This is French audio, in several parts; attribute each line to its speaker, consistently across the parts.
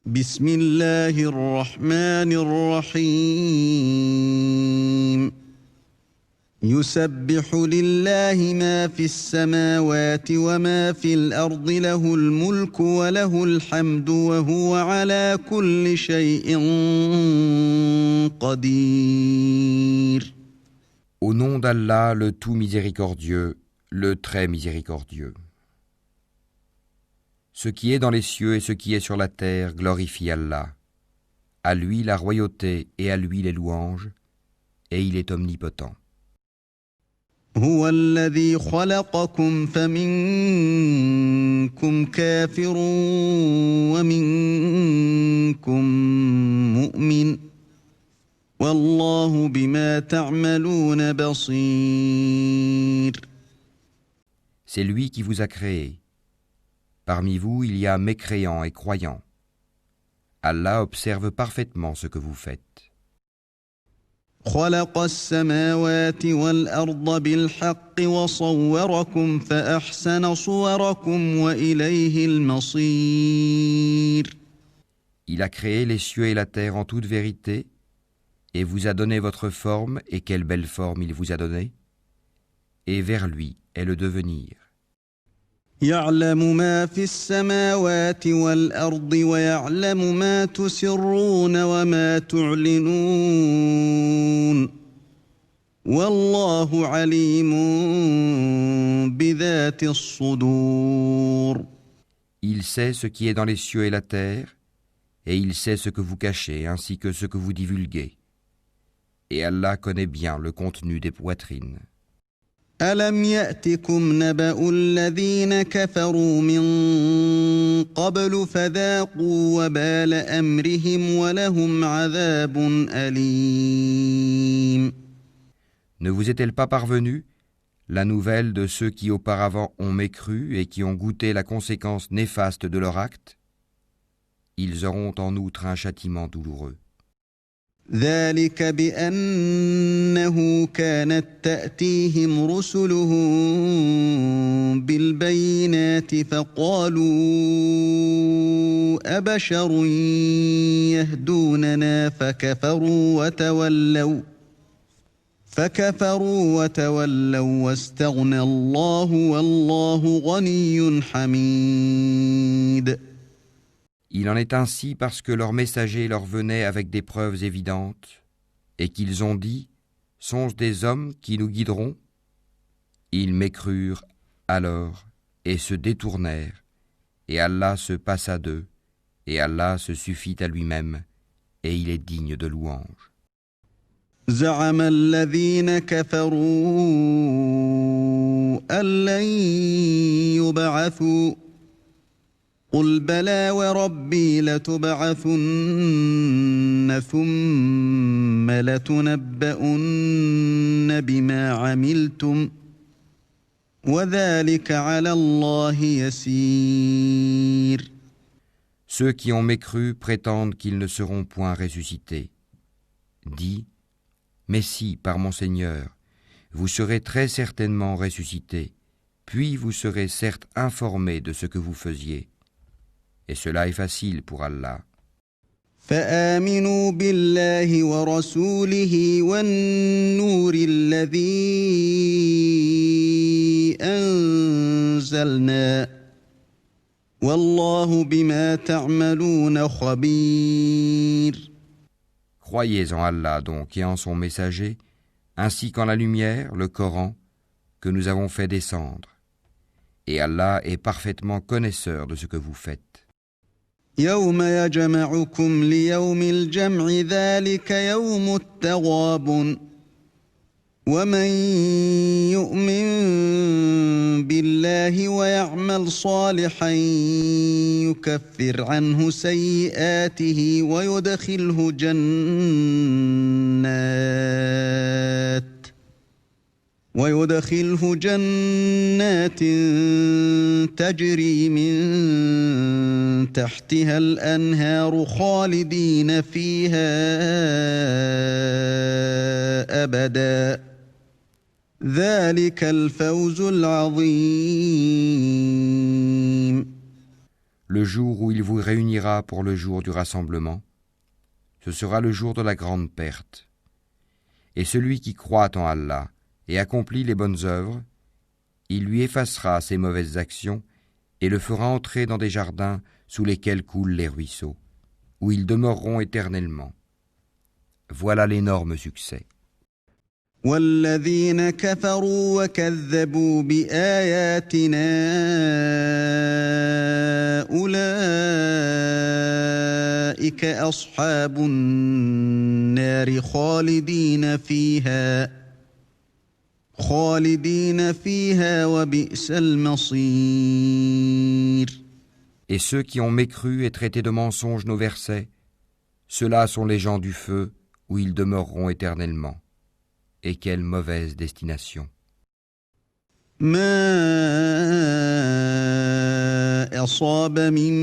Speaker 1: بسم الله الرحمن الرحيم يسبح لله ما في السماوات وما في الأرض له الملك وله الحمد وهو على كل شيء قدير.
Speaker 2: Au nom d'Allah, le tout miséricordieux, le très miséricordieux. Ce qui est dans les cieux et ce qui est sur la terre glorifie Allah. À lui la royauté et à lui les louanges, et il est omnipotent.
Speaker 1: هو الذي خلقكم فمنكم كافر ومنكم مؤمن والله بما تعملون بصير.
Speaker 2: C'est lui qui vous a créé. Parmi vous, il y a mécréants et croyants. Allah observe parfaitement ce que vous faites.
Speaker 1: خلق السماوات والأرض بالحق وصوركم فأحسن صوركم وإليه المصير.
Speaker 2: Il a créé les cieux et la terre en toute vérité, et vous a donné votre forme, et quelle belle forme il vous a donnée, et vers lui est le devenir.
Speaker 1: يعلم ما في السماوات والأرض ويعلم ما تسرون وما تعلنون والله عليم بذات الصدور.
Speaker 2: Il sait ce qui est dans les cieux et la terre, et il sait ce que vous cachez ainsi que ce que vous divulguez. Et Allah connaît bien le contenu des poitrines.
Speaker 1: ألم يأتكم نبأ الذين كفروا من قبل فذاقوا وبال أمرهم ولهم عذاب أليم.
Speaker 2: Ne vous est-elle pas parvenue la nouvelle de ceux qui auparavant ont mécru et qui ont goûté la conséquence néfaste de leur acte? Ils auront en outre un châtiment douloureux.
Speaker 1: ذلك بأنه كانت تأتيهم رسلهم بالبينات فقالوا أبشر يهدوننا فكفروا وتولوا واستغنى الله والله غني حميد.
Speaker 2: Il en est ainsi parce que leurs messagers leur venaient avec des preuves évidentes, et qu'ils ont dit « Sont-ce des hommes qui nous guideront ?» Ils mécrurent alors et se détournèrent, et Allah se passa d'eux, et Allah se suffit à lui-même, et il est digne de louange.
Speaker 1: زعم الذين كفروا أن لن يبعثوا قل بلى وربي لتبعثن ثم لتنبؤن بما عملتم وذلك على الله يسير.
Speaker 2: Ceux qui ont mécru prétendent qu'ils ne seront point ressuscités. Dis, mais si, par mon Seigneur, vous serez très certainement ressuscités, puis vous serez certes informés de ce que vous faisiez. Et cela est facile pour Allah.
Speaker 1: فآمنوا بالله ورسوله والنور الذي أنزلنا والله بما تعملون خبير.
Speaker 2: Croyez en Allah donc et en son messager, ainsi qu'en la lumière, le Coran, que nous avons fait descendre. Et Allah est parfaitement connaisseur de ce que vous faites.
Speaker 1: يوم يجمعكم ليوم الجمع ذلك يوم التغابن ومن يؤمن بالله ويعمل صالحا يكفر عنه سيئاته ويدخله جنات تجري من تحتها الأنهار خالدين فيها أبدا ذلك الفوز العظيم.
Speaker 2: le jour où il vous réunira pour le jour du rassemblement, ce sera le jour de la grande perte. Et celui qui croit en Allah et accomplit les bonnes œuvres, il lui effacera ses mauvaises actions et le fera entrer dans des jardins sous lesquels coulent les ruisseaux, où ils demeureront éternellement. Voilà l'énorme succès.
Speaker 1: والذين كفروا وكذبوا بآياتنا أولئك أصحاب النار خالدين فيها وبئس المصير.
Speaker 2: Et ceux qui ont mécru et traité de mensonges nos versets, ceux-là sont les gens du feu où ils demeureront éternellement. Et quelle mauvaise destination.
Speaker 1: ما أصاب من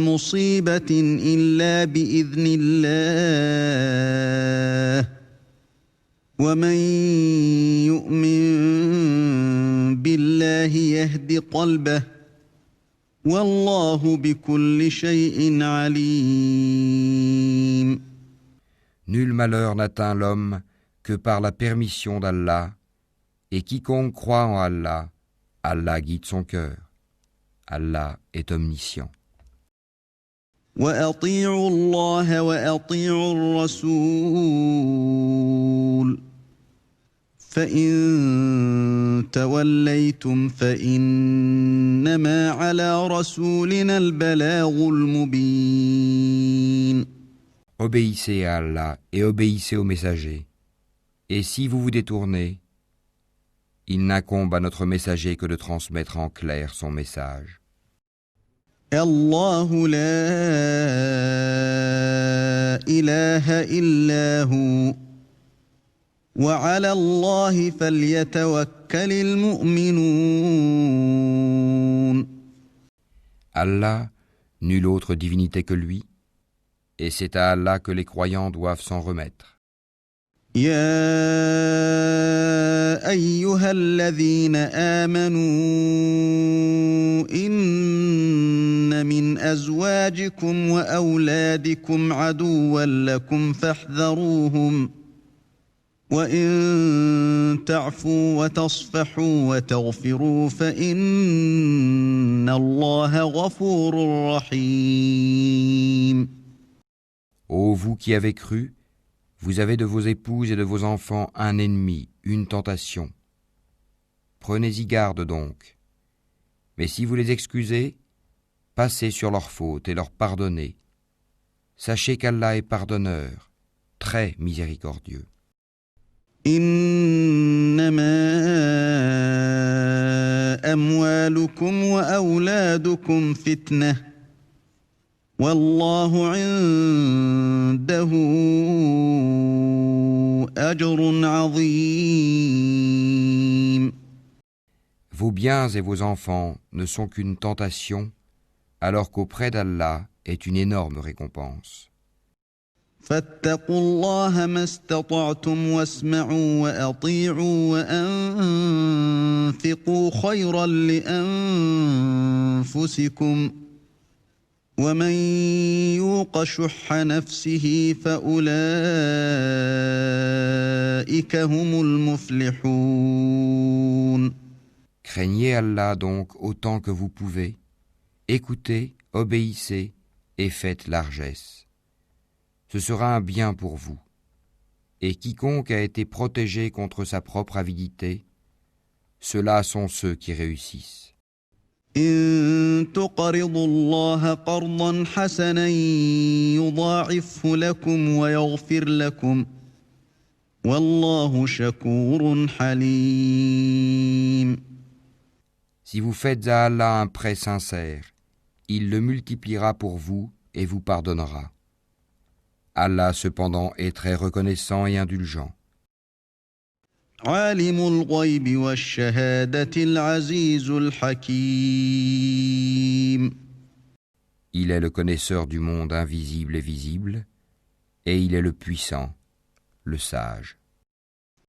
Speaker 1: مصيبة إلا بإذن الله ومن يؤمن بالله يهد قلبه والله بكل شيء عليم.
Speaker 2: Nul malheur n'atteint l'homme que par la permission d'Allah, et quiconque croit en Allah, Allah guide son cœur. Allah est omniscient.
Speaker 1: وأطيعوا الله وأطيعوا الرسول فإن توليتم فإنما على رسولنا البلاغ المبين.
Speaker 2: Obéissez à Allah et obéissez aux messagers. Et si vous vous détournez, il n'incombe à notre messager que de transmettre en clair son message.
Speaker 1: الله لا إله إلا هو وعلى الله فليتوكل المؤمنون.
Speaker 2: Allah, nulle autre divinité que lui, et c'est à Allah que les croyants doivent s'en remettre.
Speaker 1: يا أيها الذين آمنوا إن من أزواجكم وأولادكم عدوا لكم فاحذروهم وإن تعفوا وتصفحوا وتغفروا فإن الله غفور رحيم.
Speaker 2: Ô vous qui avez cru, vous avez de vos épouses et de vos enfants un ennemi, une tentation. Prenez-y garde donc. Mais si vous les excusez, passez sur leurs fautes et leur pardonnez. Sachez qu'Allah est pardonneur, très miséricordieux.
Speaker 1: إنما أموالكم وأولادكم فتنة والله عنده أجر عظيم.
Speaker 2: Vos biens et vos enfants ne sont qu'une tentation, alors qu'auprès d'Allah est une énorme récompense.
Speaker 1: فاتقوا الله ما استطعتم واسمعوا وأطيعوا وأنفقوا خيرا لأنفسكم ومن يوق شح نفسه فأولئك هم المفلحون.
Speaker 2: Craignez Allah donc autant que vous pouvez, écoutez, obéissez et faites largesse. Ce sera un bien pour vous. Et quiconque a été protégé contre sa propre avidité, ceux-là sont ceux qui réussissent.
Speaker 1: إن تقرضوا الله قرضا حسنا يضاعفه لكم ويغفر لكم والله شكور حليم.
Speaker 2: Si vous faites à Allah un prêt sincère, il le multipliera pour vous et vous pardonnera. Allah cependant est très reconnaissant et indulgent.
Speaker 1: عالم الغيب والشهادة العزيز الحكيم.
Speaker 2: Il est le connaisseur du monde invisible et visible, et il est le puissant, le sage.